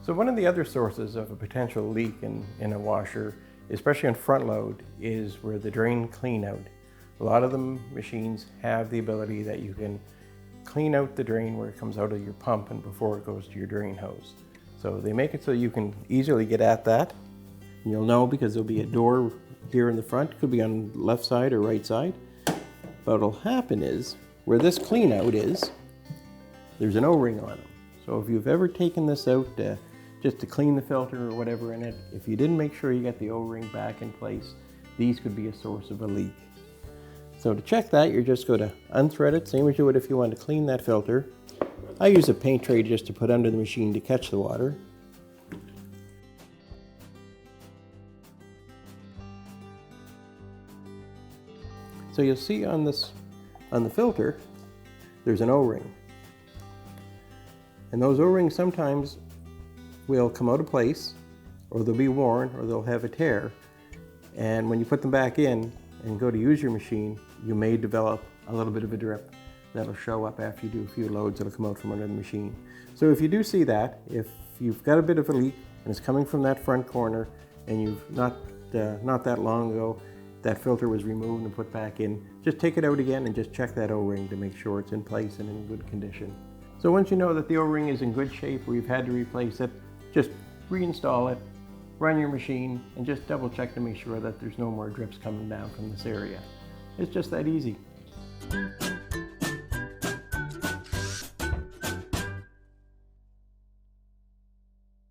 So one of the other sources of a potential leak in a washer, especially on front load, is where the drain cleanout. A lot of the machines have the ability that you can clean out the drain where it comes out of your pump and before it goes to your drain hose. So they make it so you can easily get at that. You'll know because there'll be a door here in the front, could be on the left side or right side. But what'll happen is, where this cleanout is, there's an O-ring on it. So if you've ever taken this out just to clean the filter or whatever in it, if you didn't make sure you get the O-ring back in place, these could be a source of a leak. So to check that, you're just going to unthread it, same as you would if you want to clean that filter. I use a paint tray just to put under the machine to catch the water. So you'll see on the filter, there's an O-ring. And those O-rings sometimes will come out of place, or they'll be worn, or they'll have a tear. And when you put them back in and go to use your machine, you may develop a little bit of a drip that'll show up after you do a few loads. It'll come out from under the machine. So if you do see that, if you've got a bit of a leak and it's coming from that front corner, and you've not that long ago, that filter was removed and put back in, just take it out again and just check that O-ring to make sure it's in place and in good condition. So once you know that the O-ring is in good shape or you've had to replace it, just reinstall it, run your machine, and just double check to make sure that there's no more drips coming down from this area. It's just that easy.